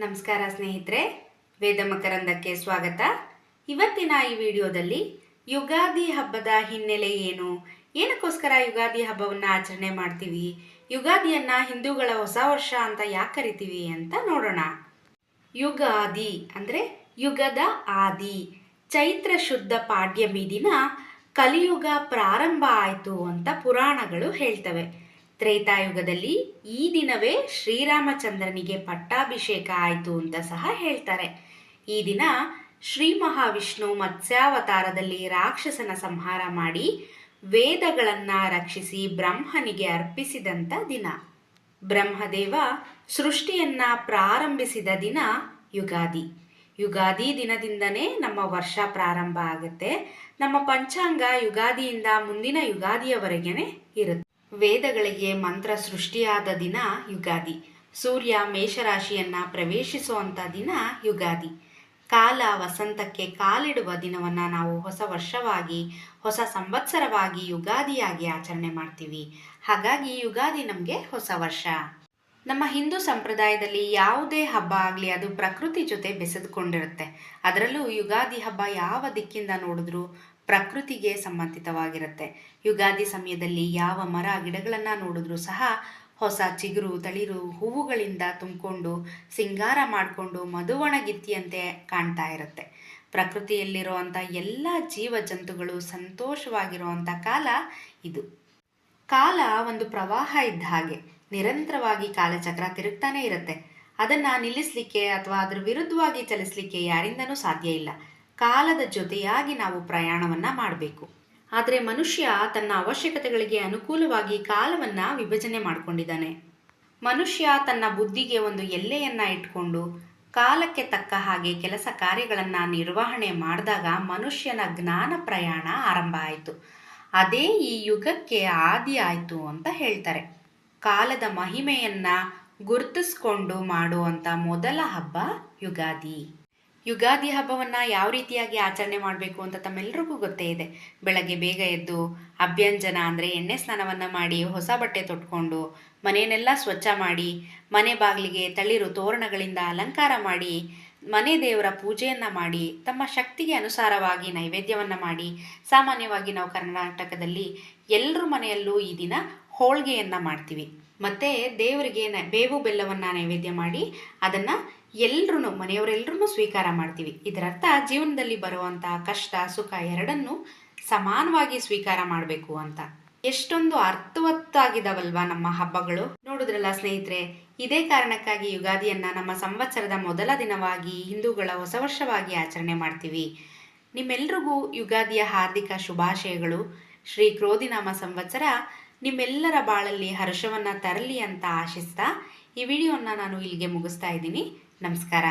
ನಮಸ್ಕಾರ ಸ್ನೇಹಿತರೆ, ವೇದ ಮಕರಂದಕ್ಕೆ ಸ್ವಾಗತ. ಇವತ್ತಿನ ಈ ವಿಡಿಯೋದಲ್ಲಿ ಯುಗಾದಿ ಹಬ್ಬದ ಹಿನ್ನೆಲೆ ಏನು, ಏನಕ್ಕೋಸ್ಕರ ಯುಗಾದಿ ಹಬ್ಬವನ್ನು ಆಚರಣೆ ಮಾಡ್ತೀವಿ, ಯುಗಾದಿಯನ್ನ ಹಿಂದೂಗಳ ಹೊಸ ವರ್ಷ ಅಂತ ಯಾಕೆ ಕರಿತೀವಿ ಅಂತ ನೋಡೋಣ. ಯುಗಾದಿ ಅಂದರೆ ಯುಗದ ಆದಿ. ಚೈತ್ರ ಶುದ್ಧ ಪಾಡ್ಯಮಿ ದಿನ ಕಲಿಯುಗ ಪ್ರಾರಂಭ ಆಯಿತು ಅಂತ ಪುರಾಣಗಳು ಹೇಳ್ತವೆ. ತ್ರೇತಾಯುಗದಲ್ಲಿ ಈ ದಿನವೇ ಶ್ರೀರಾಮಚಂದ್ರನಿಗೆ ಪಟ್ಟಾಭಿಷೇಕ ಆಯಿತು ಅಂತ ಸಹ ಹೇಳ್ತಾರೆ. ಈ ದಿನ ಶ್ರೀ ಮಹಾವಿಷ್ಣು ಮತ್ಸ್ಯಾವತಾರದಲ್ಲಿ ರಾಕ್ಷಸನ ಸಂಹಾರ ಮಾಡಿ ವೇದಗಳನ್ನು ರಕ್ಷಿಸಿ ಬ್ರಹ್ಮನಿಗೆ ಅರ್ಪಿಸಿದಂಥ ದಿನ. ಬ್ರಹ್ಮದೇವ ಸೃಷ್ಟಿಯನ್ನ ಪ್ರಾರಂಭಿಸಿದ ದಿನ ಯುಗಾದಿ. ಯುಗಾದಿ ದಿನದಿಂದನೇ ನಮ್ಮ ವರ್ಷ ಪ್ರಾರಂಭ ಆಗುತ್ತೆ. ನಮ್ಮ ಪಂಚಾಂಗ ಯುಗಾದಿಯಿಂದ ಮುಂದಿನ ಯುಗಾದಿಯವರೆಗೆ ಇರುತ್ತೆ. ವೇದಗಳಿಗೆ ಮಂತ್ರ ಸೃಷ್ಟಿಯಾದ ದಿನ ಯುಗಾದಿ. ಸೂರ್ಯ ಮೇಷರಾಶಿಯನ್ನ ಪ್ರವೇಶಿಸುವಂಥ ದಿನ ಯುಗಾದಿ. ಕಾಲ ವಸಂತಕ್ಕೆ ಕಾಲಿಡುವ ದಿನವನ್ನು ನಾವು ಹೊಸ ವರ್ಷವಾಗಿ, ಹೊಸ ಸಂವತ್ಸರವಾಗಿ ಯುಗಾದಿಯಾಗಿ ಆಚರಣೆ ಮಾಡ್ತೀವಿ. ಹಾಗಾಗಿ ಯುಗಾದಿ ನಮಗೆ ಹೊಸ ವರ್ಷ. ನಮ್ಮ ಹಿಂದೂ ಸಂಪ್ರದಾಯದಲ್ಲಿ ಯಾವುದೇ ಹಬ್ಬ ಆಗಲಿ ಅದು ಪ್ರಕೃತಿ ಜೊತೆ ಬೆಸೆದುಕೊಂಡಿರುತ್ತೆ. ಅದರಲ್ಲೂ ಯುಗಾದಿ ಹಬ್ಬ ಯಾವ ದಿಕ್ಕಿಂದ ನೋಡಿದ್ರೂ ಪ್ರಕೃತಿಗೆ ಸಂಬಂಧಿತವಾಗಿರುತ್ತೆ. ಯುಗಾದಿ ಸಮಯದಲ್ಲಿ ಯಾವ ಮರ ಗಿಡಗಳನ್ನು ನೋಡಿದ್ರೂ ಸಹ ಹೊಸ ಚಿಗುರು ತಳಿರು ಹೂವುಗಳಿಂದ ತುಂಬಿಕೊಂಡು ಸಿಂಗಾರ ಮಾಡಿಕೊಂಡು ಮಧುವಣಗಿತ್ತಿಯಂತೆ ಕಾಣ್ತಾ ಇರುತ್ತೆ. ಪ್ರಕೃತಿಯಲ್ಲಿರುವಂಥ ಎಲ್ಲ ಜೀವ ಜಂತುಗಳು ಸಂತೋಷವಾಗಿರುವಂಥ ಕಾಲ ಇದು. ಕಾಲ ಒಂದು ಪ್ರವಾಹ ಇದ್ದ ಹಾಗೆ ನಿರಂತರವಾಗಿ ಕಾಲಚಕ್ರ ತಿರುಗ್ತಾನೆ ಇರುತ್ತೆ. ಅದನ್ನು ನಿಲ್ಲಿಸಲಿಕ್ಕೆ ಅಥವಾ ಅದರ ವಿರುದ್ಧವಾಗಿ ಚಲಿಸಲಿಕ್ಕೆ ಯಾರಿಂದನೂ ಸಾಧ್ಯ ಇಲ್ಲ. ಕಾಲದ ಜೊತೆಯಾಗಿ ನಾವು ಪ್ರಯಾಣವನ್ನು ಮಾಡಬೇಕು. ಆದರೆ ಮನುಷ್ಯ ತನ್ನ ಅವಶ್ಯಕತೆಗಳಿಗೆ ಅನುಕೂಲವಾಗಿ ಕಾಲವನ್ನು ವಿಭಜನೆ ಮಾಡಿಕೊಂಡಿದ್ದಾನೆ. ಮನುಷ್ಯ ತನ್ನ ಬುದ್ಧಿಗೆ ಒಂದು ಎಲ್ಲೆಯನ್ನು ಇಟ್ಕೊಂಡು ಕಾಲಕ್ಕೆ ತಕ್ಕ ಹಾಗೆ ಕೆಲಸ ಕಾರ್ಯಗಳನ್ನು ನಿರ್ವಹಣೆ ಮಾಡಿದಾಗ ಮನುಷ್ಯನ ಜ್ಞಾನ ಪ್ರಯಾಣ ಆರಂಭ ಆಯಿತು. ಅದೇ ಈ ಯುಗಕ್ಕೆ ಆದಿ ಆಯಿತು ಅಂತ ಹೇಳ್ತಾರೆ. ಕಾಲದ ಮಹಿಮೆಯನ್ನು ಗುರುತಿಸ್ಕೊಂಡು ಮಾಡುವಂಥ ಮೊದಲ ಹಬ್ಬ ಯುಗಾದಿ. ಯುಗಾದಿ ಹಬ್ಬವನ್ನು ಯಾವ ರೀತಿಯಾಗಿ ಆಚರಣೆ ಮಾಡಬೇಕು ಅಂತ ತಮ್ಮೆಲ್ಲರಿಗೂ ಗೊತ್ತೇ ಇದೆ. ಬೆಳಗ್ಗೆ ಬೇಗ ಎದ್ದು ಅಭ್ಯಂಜನ ಅಂದರೆ ಎಣ್ಣೆ ಸ್ನಾನವನ್ನು ಮಾಡಿ ಹೊಸ ಬಟ್ಟೆ ತೊಟ್ಕೊಂಡು ಮನೆಯನ್ನೆಲ್ಲ ಸ್ವಚ್ಛ ಮಾಡಿ ಮನೆ ಬಾಗಿಲಿಗೆ ತಳಿರು ತೋರಣಗಳಿಂದ ಅಲಂಕಾರ ಮಾಡಿ ಮನೆ ದೇವರ ಪೂಜೆಯನ್ನು ಮಾಡಿ ತಮ್ಮ ಶಕ್ತಿಗೆ ಅನುಸಾರವಾಗಿ ನೈವೇದ್ಯವನ್ನು ಮಾಡಿ, ಸಾಮಾನ್ಯವಾಗಿ ನಾವು ಕರ್ನಾಟಕದಲ್ಲಿ ಎಲ್ಲರ ಮನೆಯಲ್ಲೂ ಈ ದಿನ ಹೋಳಿಗೆಯನ್ನು ಮಾಡ್ತೀವಿ. ಮತ್ತು ದೇವರಿಗೆ ಬೇವು ಬೆಲ್ಲವನ್ನು ನೈವೇದ್ಯ ಮಾಡಿ ಅದನ್ನು ಎಲ್ಲರೂ ಮನೆಯವರೆಲ್ಲರೂ ಸ್ವೀಕಾರ ಮಾಡ್ತೀವಿ. ಇದರರ್ಥ ಜೀವನದಲ್ಲಿ ಬರುವಂಥ ಕಷ್ಟ ಸುಖ ಎರಡನ್ನೂ ಸಮಾನವಾಗಿ ಸ್ವೀಕಾರ ಮಾಡಬೇಕು ಅಂತ. ಎಷ್ಟೊಂದು ಅರ್ಥವತ್ತಾಗಿದ್ದಾವಲ್ವಾ ನಮ್ಮ ಹಬ್ಬಗಳು. ನೋಡಿದ್ರಲ್ಲ ಸ್ನೇಹಿತರೆ, ಇದೇ ಕಾರಣಕ್ಕಾಗಿ ಯುಗಾದಿಯನ್ನು ನಮ್ಮ ಸಂವತ್ಸರದ ಮೊದಲ ದಿನವಾಗಿ ಹಿಂದೂಗಳ ಹೊಸ ವರ್ಷವಾಗಿ ಆಚರಣೆ ಮಾಡ್ತೀವಿ. ನಿಮ್ಮೆಲ್ರಿಗೂ ಯುಗಾದಿಯ ಹಾರ್ದಿಕ ಶುಭಾಶಯಗಳು. ಶ್ರೀ ಕ್ರೋಧಿನಾಮ ಸಂವತ್ಸರ ನಿಮ್ಮೆಲ್ಲರ ಬಾಳಲ್ಲಿ ಹರ್ಷವನ್ನು ತರಲಿ ಅಂತ ಆಶಿಸ್ತಾ ಈ ವಿಡಿಯೋನ ನಾನು ಇಲ್ಲಿಗೆ ಮುಗಿಸ್ತಾ ಇದ್ದೀನಿ. ನಮಸ್ಕಾರ.